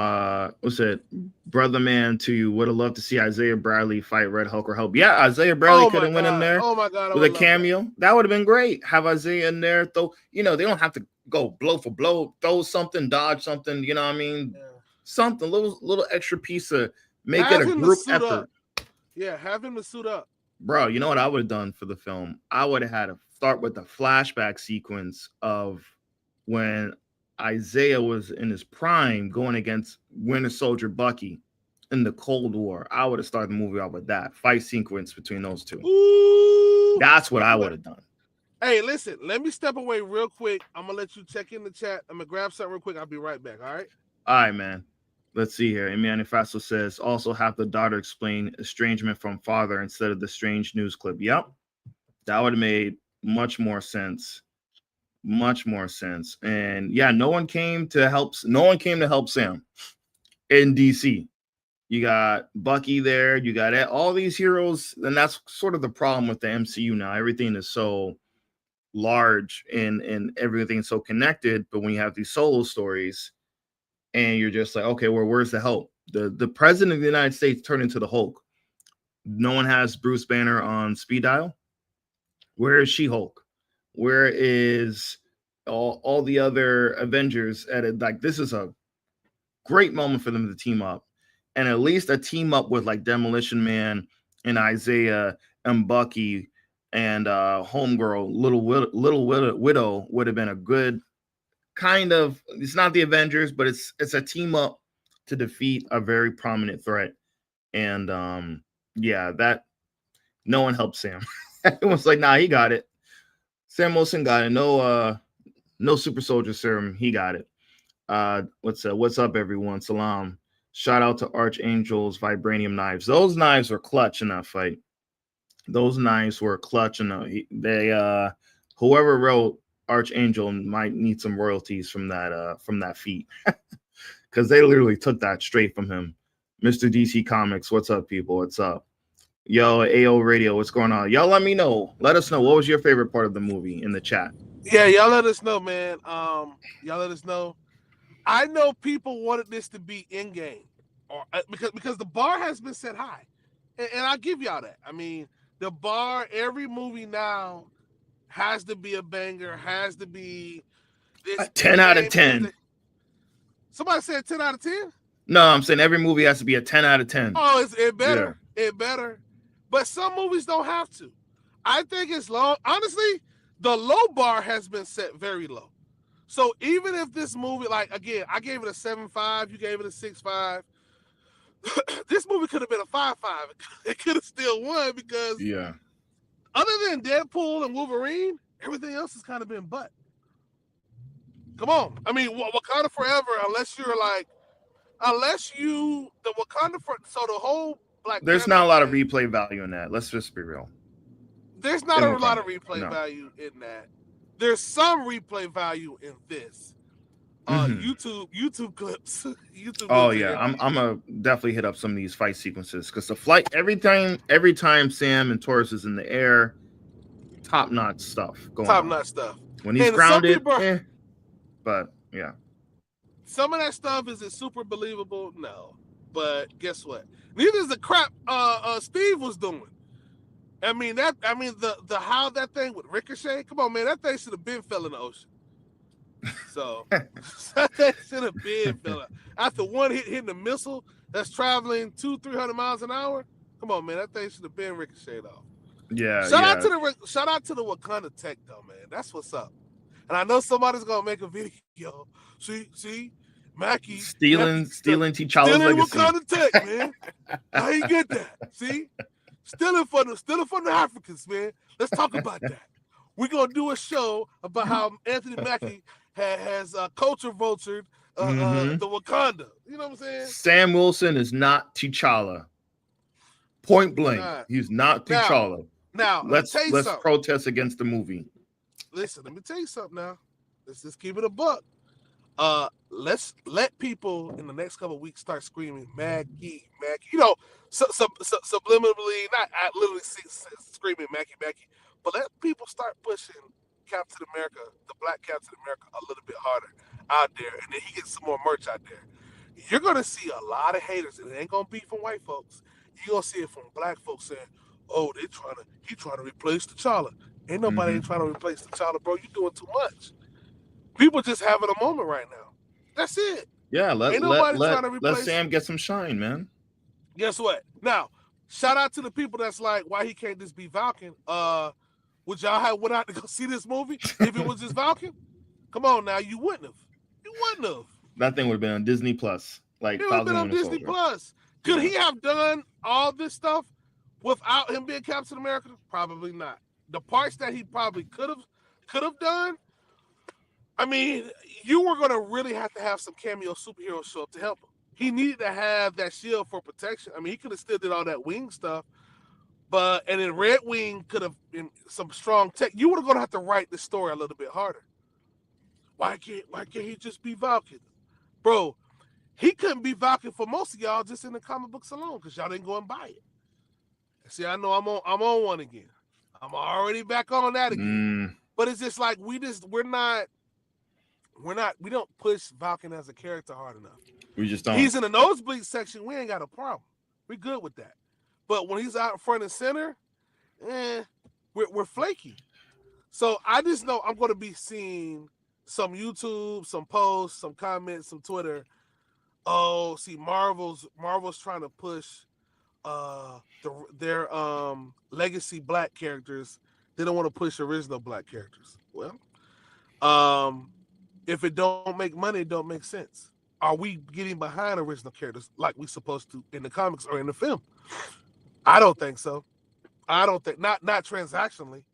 B: What's it? Brother Man to you. Would have loved to see Isaiah Bradley fight Red Hulk or Hulk. Yeah, Isaiah Bradley could have went in there.
A: Oh my God!
B: With a cameo. That would have been great. Have Isaiah in there. Though, they don't have to go blow for blow. Throw something, dodge something. You know what I mean? Yeah. Something little extra piece of make it a group effort.
A: Yeah, have him to suit up.
B: Bro, you know what I would have done for the film? I would have had to start with the flashback sequence of when Isaiah was in his prime going against Winter Soldier Bucky. in the Cold War. I would have started the movie off with that fight sequence between those two.
A: Ooh.
B: That's what I would have done.
A: Hey, listen, let me step away real quick. I'm gonna let you check in the chat. I'm gonna grab something real quick. I'll be right back. All right.
B: All right, man. Let's see here. Manifesto says also have the daughter explain estrangement from father instead of the strange news clip. Yep. That would have made much more sense. Much more sense. And yeah, no one came to help Sam in DC. You got Bucky there, you got all these heroes, and that's sort of the problem with the MCU now. Everything is so large and everything's so connected, but when you have these solo stories and you're just like, okay, well, where's the help? The president of the United States turned into the Hulk. No one has Bruce Banner on speed dial. Where is She-Hulk? Where is all the other Avengers? Like, this is a great moment for them to team up, and at least a team up with like Demolition Man and Isaiah and Bucky and Homegirl, Little Widow would have been a good kind of. It's not the Avengers, but it's a team up to defeat a very prominent threat. And yeah, that no one helped Sam. It was like, nah, he got it. Sam Wilson got it. No super soldier serum. He got it. What's up, everyone? Salam. Shout out to Archangel's vibranium knives. Those knives were clutch in that fight. Those knives were clutch, and whoever wrote Archangel might need some royalties from that feat, because they literally took that straight from him. Mr. DC Comics, what's up, people? What's up? Yo, AO Radio, what's going on? Y'all let me know. Let us know. What was your favorite part of the movie in the chat?
A: Yeah, y'all let us know, man. Y'all let us know. I know people wanted this to be in-game, or because the bar has been set high, and I'll give y'all that. I mean, the bar, every movie now has to be a banger, has to be
B: this 10 out of 10.
A: Somebody said 10 out of 10?
B: No, I'm saying every movie has to be a 10 out of 10.
A: Oh, it better. Yeah. It better. But some movies don't have to. I think it's low. Honestly, the low bar has been set very low. So even if this movie, like, again, I gave it a 7.5, you gave it a 6.5. This movie could have been a 5.5. It could have still won because other than Deadpool and Wolverine, everything else has kind of been butt. Come on. I mean, Wakanda Forever, the Wakanda Forever, so the whole Black
B: There's Panther, not a lot of replay value in that. Let's just be real.
A: There's not a lot of replay value in that. There's some replay value in this. YouTube clips.
B: Oh yeah, I'm gonna definitely hit up some of these fight sequences because the flight every time Sam and Taurus is in the air, top notch stuff going on.
A: Top notch stuff.
B: When he's grounded, but yeah.
A: Some of that stuff is it super believable? No, but guess what? Neither is the crap Steve was doing. I mean the how that thing with Ricochet. Come on, man, that thing should have been fell in the ocean. So that should have been fell. After one hitting the missile that's traveling 200-300 miles an hour. Come on, man, that thing should have been ricocheted off.
B: Yeah.
A: Shout out to the Wakanda tech though, man. That's what's up. And I know somebody's gonna make a video. See, Mackie
B: stealing T'Challa's legacy.
A: Wakanda tech, man. How you get that? See, stealing from the Africans, man. Let's talk about that. We're gonna do a show about how Anthony Mackie has culture vultured the Wakanda. You know what I'm saying?
B: Sam Wilson is not T'Challa. Point blank, he's not T'Challa.
A: Now
B: let's protest against the movie.
A: Listen, let me tell you something now. Let's just keep it a buck. Let's let people in the next couple of weeks start screaming Mackie. You know, subliminally, not literally screaming Mackie, but let people start pushing Captain America, the Black Captain America, a little bit harder out there, and then he gets some more merch out there. You're gonna see a lot of haters, and it ain't gonna be from white folks. You're gonna see it from black folks saying, "Oh, he trying to replace T'Challa." Ain't nobody ain't trying to replace T'Challa, bro. You're doing too much. People just having a moment right now. That's it.
B: Yeah, let Sam get some shine, man.
A: Guess what? Now, shout out to the people that's like, why he can't just be Falcon? Would y'all have went out to go see this movie if it was just Falcon? Come on now, you wouldn't have.
B: That thing would have been on Disney Plus. Like
A: it would have been on Disney Plus. Could he have done all this stuff without him being Captain America? Probably not. The parts that he probably could have done. I mean, you were gonna really have to have some cameo superheroes show up to help him. He needed to have that shield for protection. I mean, he could have still did all that wing stuff, and then Red Wing could have been some strong tech. You were gonna have to write the story a little bit harder. Why can't he just be Falcon, bro? He couldn't be Falcon for most of y'all just in the comic books alone because y'all didn't go and buy it. See, I know I'm on one again. I'm already back on that again. But it's just like we don't push Falcon as a character hard enough.
B: We just don't.
A: He's in the nosebleed section. We ain't got a problem. We're good with that. But when he's out in front and center, we're flaky. So I just know I'm going to be seeing some YouTube, some posts, some comments, some Twitter. Oh, see, Marvel's trying to push their legacy black characters. They don't want to push original black characters. Well, if it don't make money, it don't make sense. Are we getting behind original characters like we supposed to in the comics or in the film? I don't think so. I don't think not transactionally.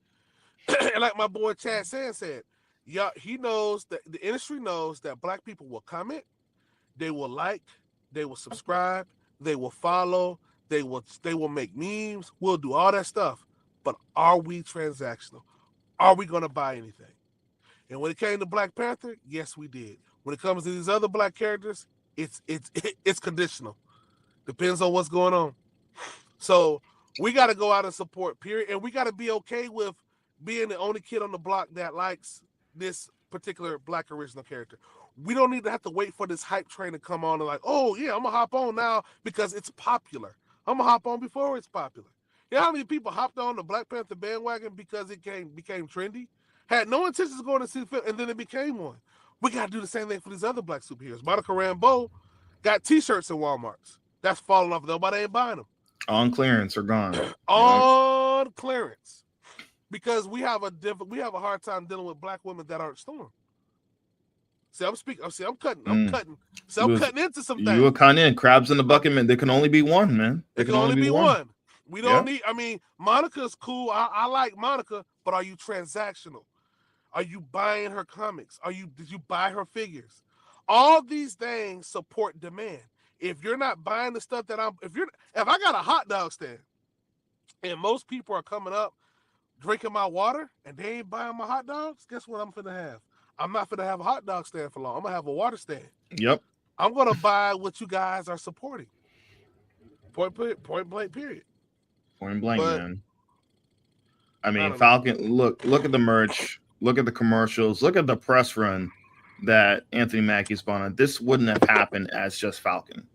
A: And like my boy Chad Sands said, yeah, he knows that the industry knows that black people will comment, they will like, they will subscribe, they will follow, they will make memes, we'll do all that stuff. But are we transactional? Are we gonna buy anything? And when it came to Black Panther, yes, we did. When it comes to these other black characters, it's conditional. Depends on what's going on. So we got to go out and support, period. And we got to be okay with being the only kid on the block that likes this particular black original character. We don't need to have to wait for this hype train to come on and like, oh, yeah, I'm going to hop on now because it's popular. I'm going to hop on before it's popular. You know how many people hopped on the Black Panther bandwagon because it became trendy? Had no intentions of going to see the film, and then it became one. We got to do the same thing for these other black superheroes. Monica Rambeau got T-shirts in Walmarts. That's falling off. Nobody ain't buying them.
B: On clearance or gone.
A: On clearance. Because we have a hard time dealing with black women that aren't Storm. See, I'm cutting into some things.
B: You were cutting in. Crabs in the bucket, man. There can only be one, man.
A: There can only be one. We don't need, I mean, Monica's cool. I like Monica, but are you transactional? Are you buying her comics? Did you buy her figures? All these things support demand. If you're not buying the stuff that if I got a hot dog stand and most people are coming up drinking my water and they ain't buying my hot dogs, guess what I'm finna have? I'm not finna have a hot dog stand for long. I'm gonna have a water stand.
B: Yep.
A: I'm gonna buy what you guys are supporting. Point blank, period.
B: Point blank, man. I mean, Falcon, look at the merch, look at the commercials, look at the press run that Anthony Mackie's been on. This wouldn't have happened as just Falcon.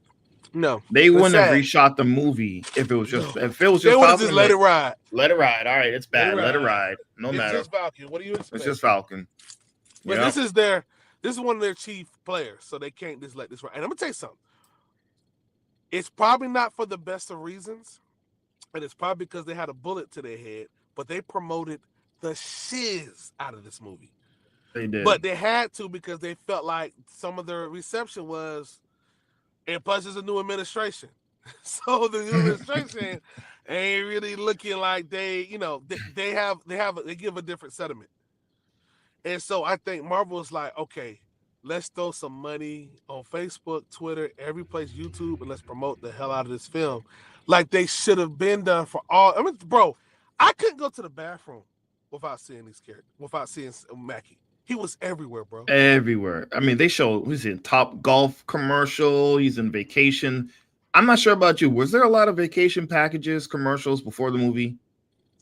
A: No.
B: They wouldn't have reshot the movie if it was just
A: They would have just let it ride.
B: Let it ride. All right, it's bad. Let it ride. No matter.
A: It's just Falcon. What do you expect?
B: It's just Falcon.
A: But this is one of their chief players, so they can't just let this ride. And I'm gonna tell you something. It's probably not for the best of reasons, and it's probably because they had a bullet to their head, but they promoted the shiz out of this movie.
B: They did.
A: But they had to because they felt like some of their reception was, and plus it's a new administration. So the new administration ain't really looking like they give a different sentiment. And so I think Marvel is like, okay, let's throw some money on Facebook, Twitter, every place, YouTube, and let's promote the hell out of this film. Like they should have been done for all. I mean, bro, I couldn't go to the bathroom without seeing these characters, without seeing Mackie. He was everywhere, bro.
B: Everywhere. I mean, they show he's in Top Golf commercial. He's in Vacation. I'm not sure about you. Was there a lot of vacation packages, commercials before the movie?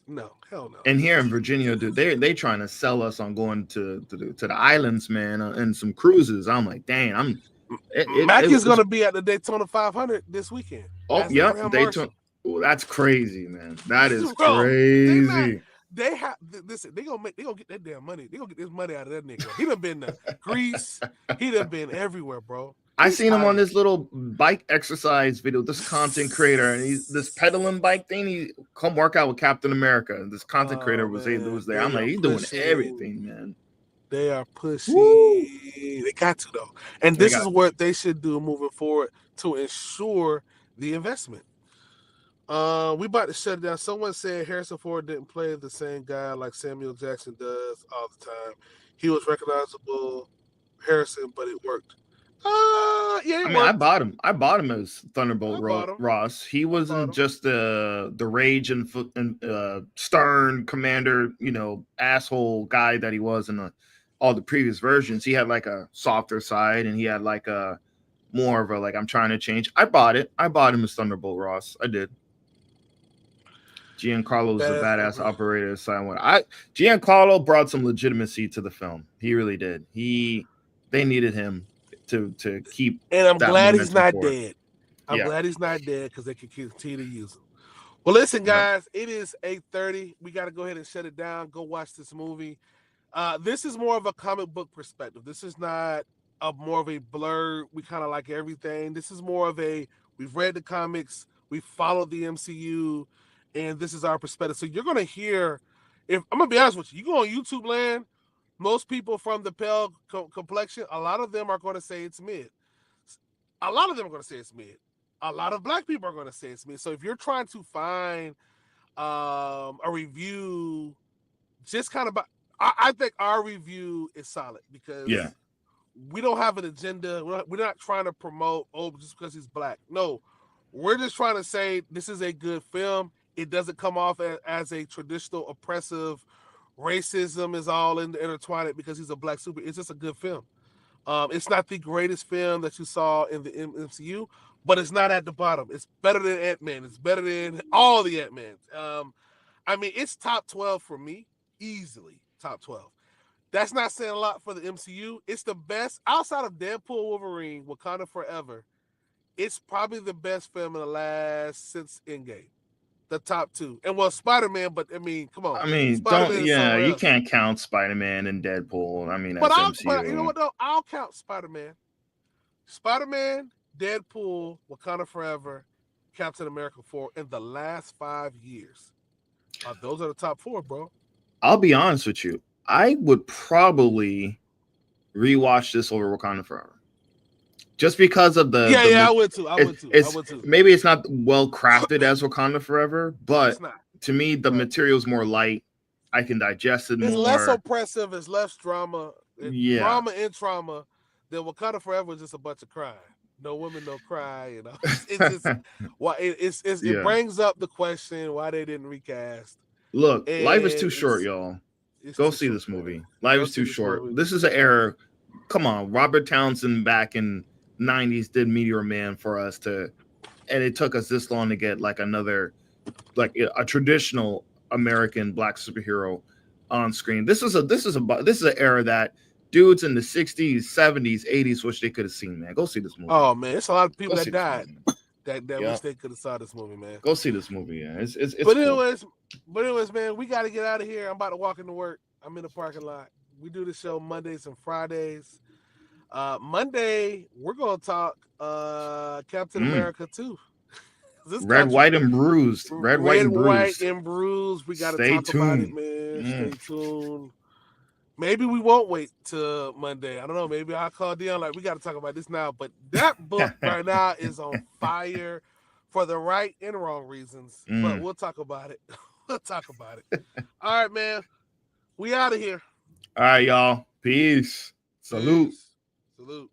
A: No, hell no.
B: And here in Virginia, dude, they trying to sell us on going to the islands, man, and some cruises. I'm like, dang,
A: Mackie's gonna be at the Daytona 500 this weekend.
B: Oh, yeah, Daytona. Oh, that's crazy, man. That is crazy.
A: They gonna get that damn money. They gonna get this money out of that nigga. He done been to Greece. He done been everywhere, bro.
B: I seen him on this little bike exercise video. This content creator, and he's this pedaling bike thing. He come work out with Captain America. And this content creator was there. I'm like, he's doing everything, man.
A: They are pushing. Woo. They got to though, and this is what they should do moving forward to ensure The Investment. We about to shut it down. Someone said Harrison Ford didn't play the same guy like Samuel Jackson does all the time. He was recognizable, Harrison, but it worked. Yeah, it
B: I
A: worked.
B: bought him. I bought him as Thunderbolt
A: I bought him.
B: Ross. He
A: bought
B: wasn't
A: him.
B: just the rage and stern commander, asshole guy that he was in all the previous versions. He had like a softer side, and he had like a more of a like I'm trying to change. I bought it. I bought him as Thunderbolt Ross. I did. Giancarlo was a badass operator. Giancarlo brought some legitimacy to the film. He really did. They needed him to keep.
A: And I'm glad he's not
B: forward.
A: dead. I'm glad he's not dead because they can continue to use him. Well, listen, guys, It is 8:30. We got to go ahead and shut it down. Go watch this movie. This is more of a comic book perspective. This is not more of a blur. We kind of like everything. This is more of we've read the comics, we followed the MCU, and this is our perspective. So you're going to hear, I'm going to be honest with you, you go on YouTube land, most people from the pale complexion, a lot of them are going to say it's mid. A lot of them are going to say it's mid. A lot of black people are going to say it's mid. So if you're trying to find a review, just kind of, I think our review is solid because we don't have an agenda. We're not trying to promote, just because he's black. No, we're just trying to say this is a good film. It doesn't come off as a traditional oppressive racism is all intertwined because he's a black super. It's just a good film. It's not the greatest film that you saw in the MCU, but it's not at the bottom. It's better than Ant-Man. It's better than all the Ant-Mans. It's top 12 for me, easily top 12. That's not saying a lot for the MCU. It's the best outside of Deadpool, Wolverine, Wakanda Forever. It's probably the best film in the last since Endgame. The top two. And Spider-Man, but come on.
B: You can't count Spider-Man and Deadpool. That's MCU.
A: But you know what though? I'll count Spider-Man. Spider-Man, Deadpool, Wakanda Forever, Captain America 4 in the last 5 years. Those are the top 4, bro.
B: I'll be honest with you. I would probably rewatch this over Wakanda Forever. Just because of
A: I would too. I would too.
B: Maybe it's not well crafted as Wakanda Forever, but to me, the material's more light. I can digest it more.
A: It's less oppressive. It's less drama. Drama and trauma. Then Wakanda Forever is just a bunch of crying. No women, no cry. It's just it brings up the question why they didn't recast.
B: Look, life is too short, y'all. Go see this movie. Life is too short. This is an era. Come on, Robert Townsend back in 90s did Meteor Man for us and it took us this long to get like another, like a traditional American black superhero on screen. This is an era that dudes in the 60s, 70s, 80s wish they could have seen, man. Go see this movie.
A: Oh man, it's a lot of people that died that wish they could have saw this movie, man.
B: Go see this movie, yeah. It's
A: but anyways, man, we got to get out of here. I'm about to walk into work. I'm in the parking lot. We do the show Mondays and Fridays. Monday, we're going to talk Captain America 2.
B: Red, white, and bruised.
A: Red, white, and bruised. We got to talk about it, man. Stay tuned. Maybe we won't wait till Monday. I don't know. Maybe I'll call Dion like, we got to talk about this now. But that book right now is on fire for the right and wrong reasons. But we'll talk about it. All right, man. We out of here.
B: All right, y'all. Peace. Salute.
A: Salute.